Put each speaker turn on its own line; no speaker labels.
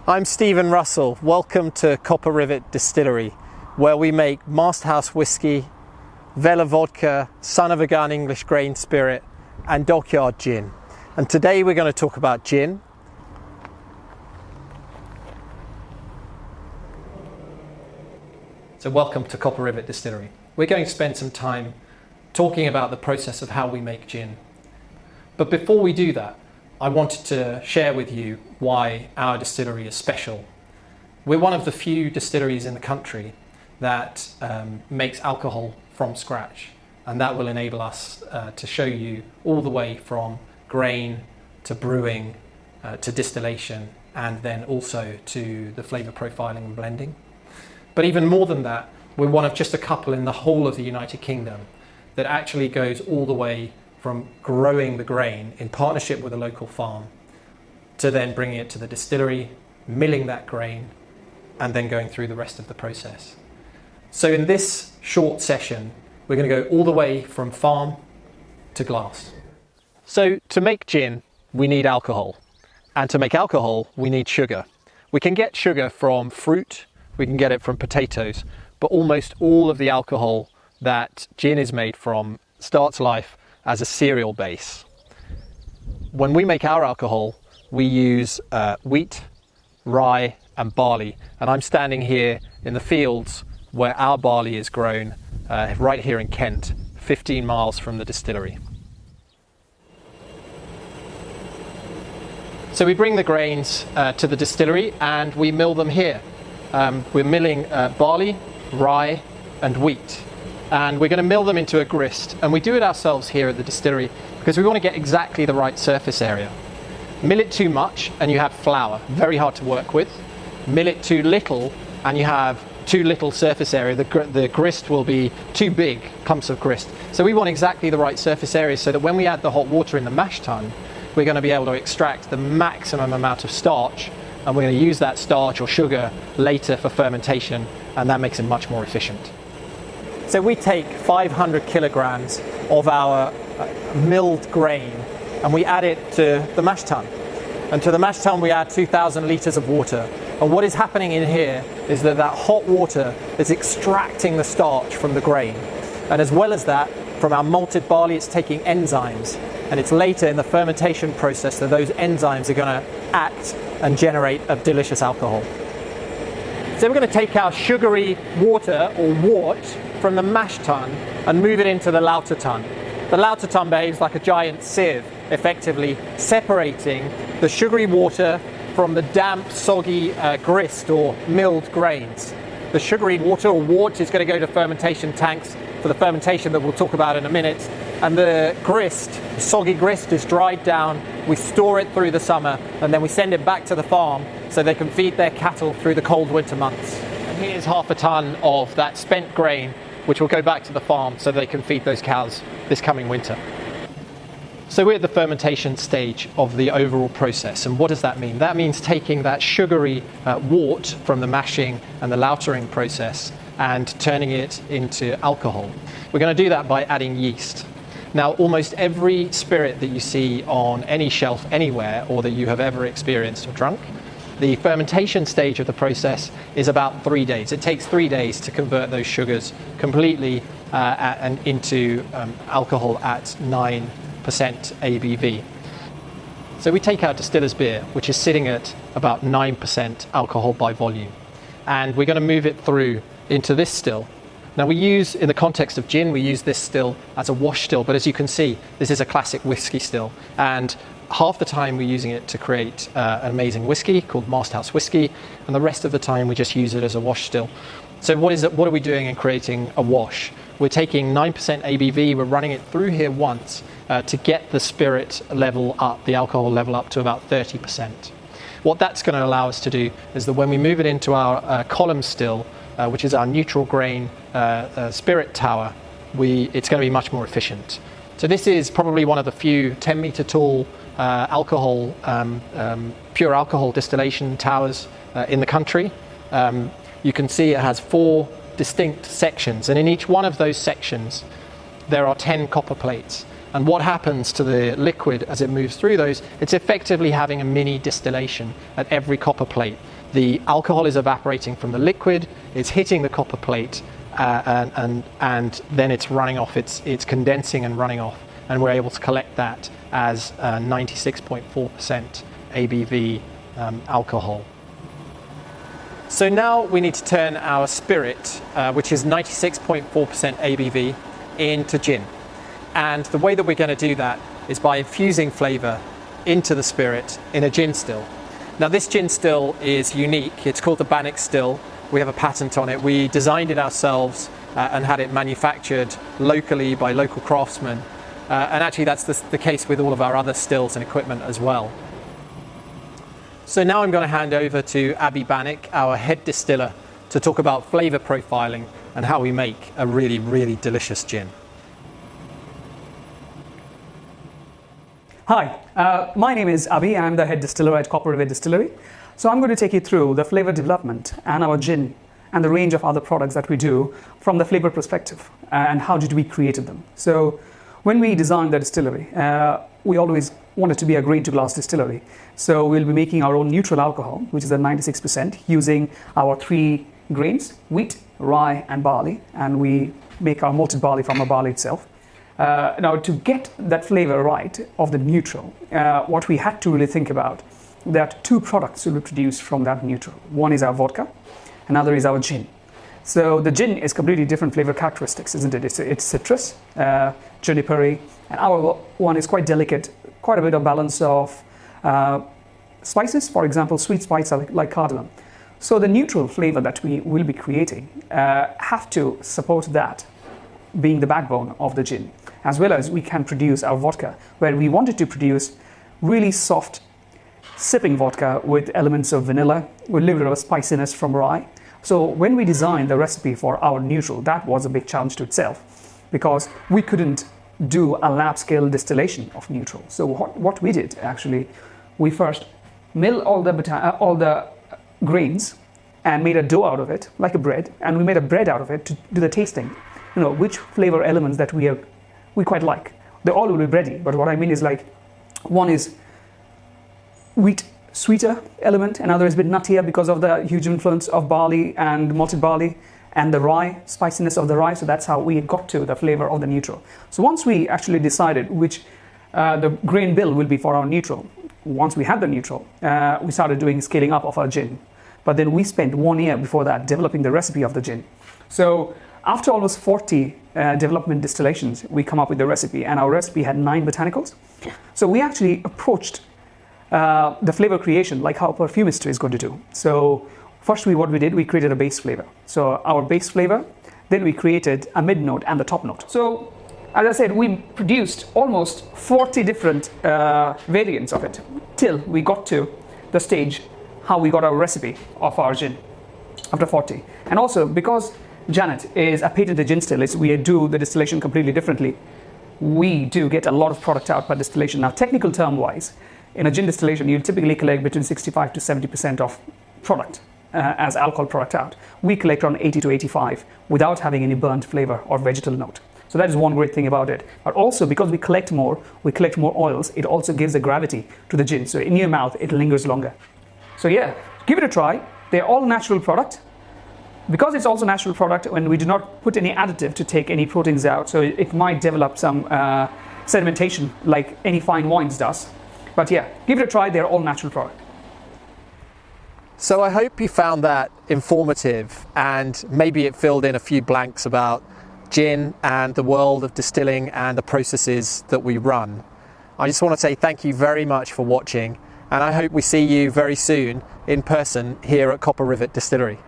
I'm Stephen Russell. Welcome to Rivet Distillery, where we make Masthouse whiskey, Vela vodka, Son of a Gun English grain spirit, and Dockyard gin. And today we're going to talk about gin. So welcome to Rivet Distillery. We're going to spend some time talking about the process of how we make gin. But before we do that, I wanted to share with you why our distillery is special. We're one of the few distilleries in the country that makes alcohol from scratch, and that will enable us to show you all the way from grain to brewing to distillation, and then also to the flavour profiling and blending. But even more than that, we're one of just a couple in the whole of the United Kingdom that actually goes all the way from growing the grain in partnership with a local farm to then bringing it to the distillery, milling that grain, and then going through the rest of the process. So in this short session, we're going to go all the way from farm to glass. So to make gin, we need alcohol. And to make alcohol, we need sugar. We can get sugar from fruit, we can get it from potatoes, but almost all of the alcohol that gin is made from starts life as a cereal base. When we make our alcohol, we use wheat, rye and barley. And I'm standing here in the fields where our barley is grown, right here in Kent, 15 miles from the distillery. So we bring the grains to the distillery and we mill them here. We're milling barley, rye and wheat. And we're going to mill them into a grist, and we do it ourselves here at the distillery because we want to get exactly the right surface area. Mill it too much and you have flour, very hard to work with. Mill it too little and you have too little surface area. The grist will be too big, clumps of grist. So we want exactly the right surface area so that when we add the hot water in the mash tun, we're going to be able to extract the maximum amount of starch, and we're going to use that starch or sugar later for fermentation, and that makes it much more efficient. So we take 500 kilograms of our milled grain and we add it to the mash tun. And to the mash tun we add 2,000 litres of water. And what is happening in here is that hot water is extracting the starch from the grain. And as well as that, from our malted barley, it's taking enzymes. And it's later in the fermentation process that those enzymes are going to act and generate a delicious alcohol. So we're going to take our sugary water or wort from the mash tun and move it into the lauter tun. The lauter tun behaves like a giant sieve, effectively separating the sugary water from the damp, soggy grist or milled grains. The sugary water or wort is going to go to fermentation tanks for the fermentation that we'll talk about in a minute. And the grist, soggy grist, is dried down. We store it through the summer and then we send it back to the farm so they can feed their cattle through the cold winter months. And here's half a ton of that spent grain, which will go back to the farm so they can feed those cows this coming winter. So we're at the fermentation stage of the overall process. And what does that mean? That means taking that sugary wort from the mashing and the lautering process and turning it into alcohol. We're going to do that by adding yeast. Now, almost every spirit that you see on any shelf anywhere or that you have ever experienced or drunk, the fermentation stage of the process is about 3 days. It takes 3 days to convert those sugars completely and into alcohol at 9% ABV. So we take our distiller's beer, which is sitting at about 9% alcohol by volume, and we're going to move it through into this still. Now we use, in the context of gin, we use this still as a wash still, but as you can see, this is a classic whiskey still, and half the time we're using it to create an amazing whiskey called Masthouse whiskey, and the rest of the time we just use it as a wash still. So what are we doing in creating a wash? We're taking 9% ABV, we're running it through here once to get the spirit level up, the alcohol level up to about 30%. What that's going to allow us to do is that when we move it into our column still, which is our neutral grain spirit tower, it's going to be much more efficient. So this is probably one of the few 10-meter tall pure alcohol distillation towers in the country. You can see it has 4 distinct sections, and in each one of those sections there are 10 copper plates. And what happens to the liquid as it moves through those, it's effectively having a mini distillation at every copper plate. the alcohol is evaporating from the liquid, it's hitting the copper plate, and then it's running off, it's condensing and running off, and we're able to collect that as 96.4% ABV alcohol. So now we need to turn our spirit, which is 96.4% ABV, into gin. And the way that we're going to do that is by infusing flavour into the spirit in a gin still. Now this gin still is unique. It's called the Bannock still. We have a patent on it. We designed it ourselves and had it manufactured locally by local craftsmen. And actually that's the case with all of our other stills and equipment as well. So now I'm going to hand over to Abby Bannock, our head distiller, to talk about flavour profiling and how we make a really, really delicious gin.
Hi, my name is Abhi. I'm the head distiller at Rivet Distillery. So I'm going to take you through the flavour development and our gin and the range of other products that we do from the flavour perspective and how did we create them. So when we designed the distillery, we always wanted to be a grain to glass distillery. So we'll be making our own neutral alcohol, which is at 96%, using our 3 grains, wheat, rye and barley, and we make our malted barley from our barley itself. Now to get that flavor right of the neutral, what we had to really think about, that 2 products will be produced from that neutral. One is our vodka, another is our gin. So the gin is completely different flavor characteristics, isn't it? It's citrus, juniper-y, and our one is quite delicate, quite a bit of balance of spices, for example, sweet spice like cardamom. So the neutral flavor that we will be creating have to support that being the backbone of the gin, as well as we can produce our vodka, where we wanted to produce really soft sipping vodka with elements of vanilla, with a little bit of spiciness from rye. So when we designed the recipe for our neutral, that was a big challenge to itself, because we couldn't do a lab scale distillation of neutral. So what we did actually, we first milled all the grains and made a dough out of it, like a bread, and we made a bread out of it to do the tasting. You know, which flavor elements that we quite like. They all will be bready, but what I mean is like, one is wheat, sweeter element, another is a bit nuttier because of the huge influence of barley and malted barley, and the rye, spiciness of the rye. So that's how we got to the flavor of the neutral. So once we actually decided which the grain bill will be for our neutral, once we had the neutral, we started doing scaling up of our gin. But then we spent 1 year before that developing the recipe of the gin. So after almost 40 development distillations, we come up with the recipe, and our recipe had 9 botanicals. So we actually approached the flavor creation like how a perfumist is going to do. So first what we did, we created a base flavor. So our base flavor, then we created a mid note and the top note. So as I said, we produced almost 40 different variants of it till we got to the stage how we got our recipe of our gin after 40. And also because Janet is a patented gin stillist, we do the distillation completely differently. We do get a lot of product out by distillation. Now, technical term wise, in a gin distillation, you typically collect between 65 to 70% of product as alcohol product out. We collect around 80 to 85 without having any burnt flavor or vegetal note. So that is one great thing about it. But also because we collect more oils, it also gives a gravity to the gin. So in your mouth, it lingers longer. So yeah, give it a try. They're all natural product. Because it's also natural product, and we do not put any additive to take any proteins out, so it might develop some sedimentation like any fine wines does. But yeah, give it a try. They're all natural product.
So I hope you found that informative, and maybe it filled in a few blanks about gin and the world of distilling and the processes that we run. I just want to say thank you very much for watching, and I hope we see you very soon in person here at Rivet Distillery.